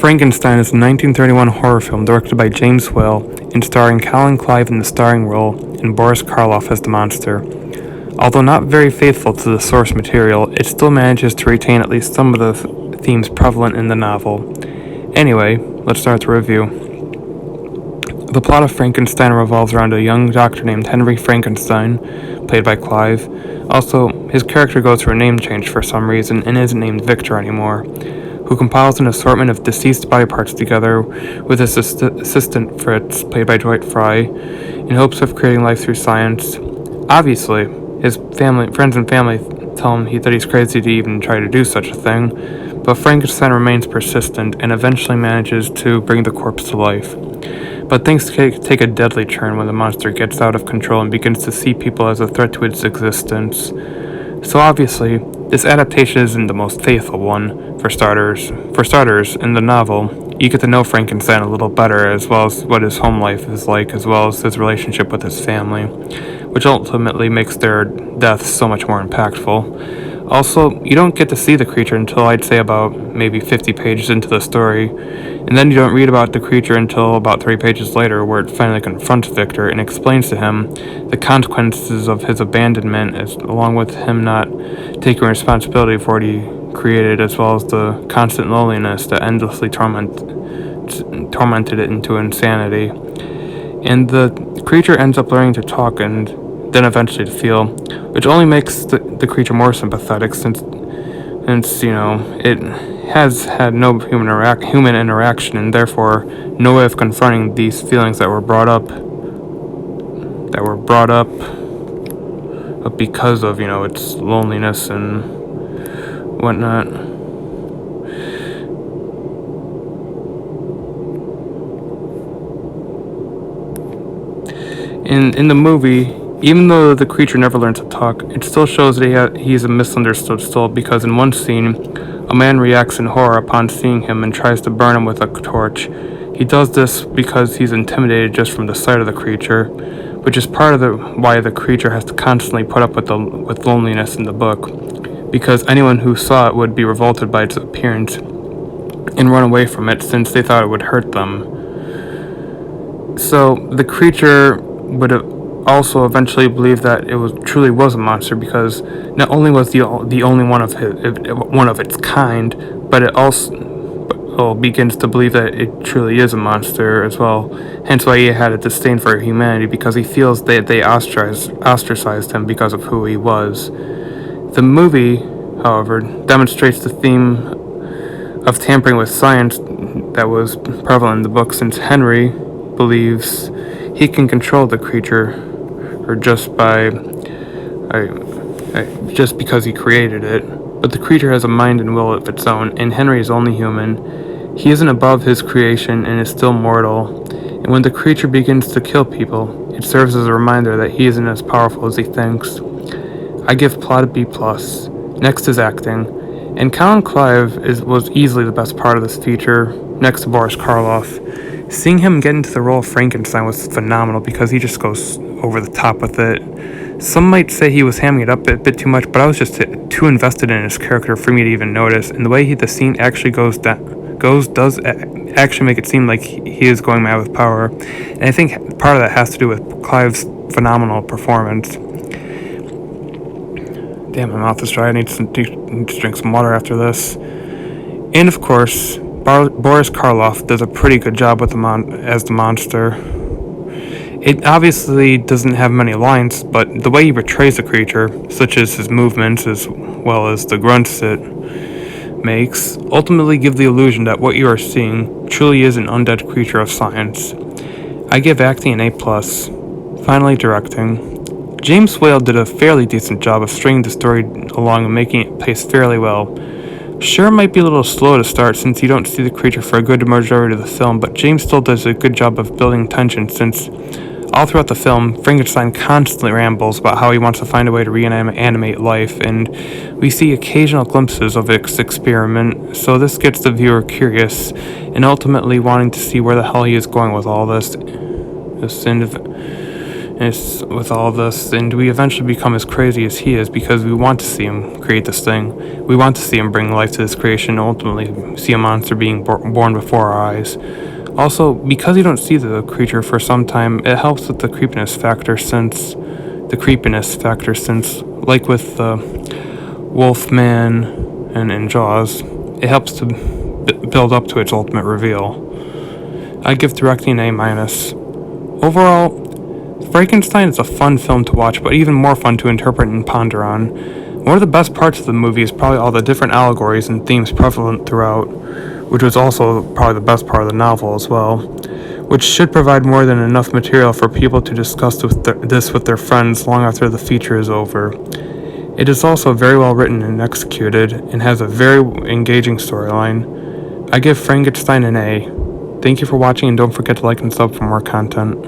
Frankenstein is a 1931 horror film directed by James Whale and starring Colin Clive in the starring role and Boris Karloff as the monster. Although not very faithful to the source material, it still manages to retain at least some of the themes prevalent in the novel. Anyway, let's start the review. The plot of Frankenstein revolves around a young doctor named Henry Frankenstein, played by Clive. Also, his character goes through a name change for some reason and isn't named Victor anymore, who compiles an assortment of deceased body parts together with his assistant Fritz, played by Dwight Fry, in hopes of creating life through science. Obviously, his friends and family tell him that he's crazy to even try to do such a thing, but Frankenstein remains persistent and eventually manages to bring the corpse to life. But things take a deadly turn when the monster gets out of control and begins to see people as a threat to its existence. So obviously, this adaptation isn't the most faithful one. For starters, in the novel, you get to know Frankenstein a little better, as well as what his home life is like, as well as his relationship with his family, which ultimately makes their deaths so much more impactful. Also, you don't get to see the creature until I'd say about maybe 50 pages into the story, and then you don't read about the creature until about 3 pages later, where it finally confronts Victor and explains to him the consequences of his abandonment, along with him not taking responsibility for what he created, as well as the constant loneliness that endlessly tormented it into insanity. And the creature ends up learning to talk and then eventually to feel, which only makes the creature more sympathetic since it has had no human interaction and therefore no way of confronting these feelings that were brought up because of its loneliness and whatnot. In the movie, even though the creature never learns to talk, it still shows that he's a misunderstood soul, because in one scene, a man reacts in horror upon seeing him and tries to burn him with a torch. He does this because he's intimidated just from the sight of the creature, which is part of why the creature has to constantly put up with loneliness in the book, because anyone who saw it would be revolted by its appearance and run away from it since they thought it would hurt them. So the creature would also eventually believe that it truly was a monster, because not only was the only one of its kind, but it also begins to believe that it truly is a monster as well. Hence why he had a disdain for humanity, because he feels that they ostracized him because of who he was. The movie, however, demonstrates the theme of tampering with science that was prevalent in the book, since Henry believes he can control the creature, or just because he created it. But the creature has a mind and will of its own, and Henry is only human. He isn't above his creation and is still mortal. And when the creature begins to kill people, it serves as a reminder that he isn't as powerful as he thinks. I give plot a B+. Next is acting, and Colin Clive was easily the best part of this feature, next to Boris Karloff. Seeing him get into the role of Frankenstein was phenomenal, because he just goes over the top with it. Some might say he was hamming it up a bit too much, but I was just too invested in his character for me to even notice. And the way the scene actually does actually make it seem like he is going mad with power. And I think part of that has to do with Clive's phenomenal performance. Damn, my mouth is dry. I need to drink some water after this. And of course, Boris Karloff does a pretty good job with as the monster. It obviously doesn't have many lines, but the way he portrays the creature, such as his movements as well as the grunts it makes, ultimately give the illusion that what you are seeing truly is an undead creature of science. I give acting an A+. Finally, directing. James Whale did a fairly decent job of stringing the story along and making it pace fairly well. Sure, it might be a little slow to start since you don't see the creature for a good majority of the film, but James still does a good job of building tension, since all throughout the film, Frankenstein constantly rambles about how he wants to find a way to reanimate life, and we see occasional glimpses of its experiment, so this gets the viewer curious and ultimately wanting to see where the hell he is going with all this. And with all this, and we eventually become as crazy as he is because we want to see him create this thing. We want to see him bring life to this creation and ultimately see a monster being born before our eyes. Also, because you don't see the creature for some time, it helps with the creepiness factor since, like with the Wolfman and Jaws, it helps to build up to its ultimate reveal. I give directing an A-. Overall, Frankenstein is a fun film to watch, but even more fun to interpret and ponder on. One of the best parts of the movie is probably all the different allegories and themes prevalent throughout, which was also probably the best part of the novel as well, which should provide more than enough material for people to discuss this with their friends long after the feature is over. It is also very well written and executed, and has a very engaging storyline. I give Frankenstein an A. Thank you for watching, and don't forget to like and sub for more content.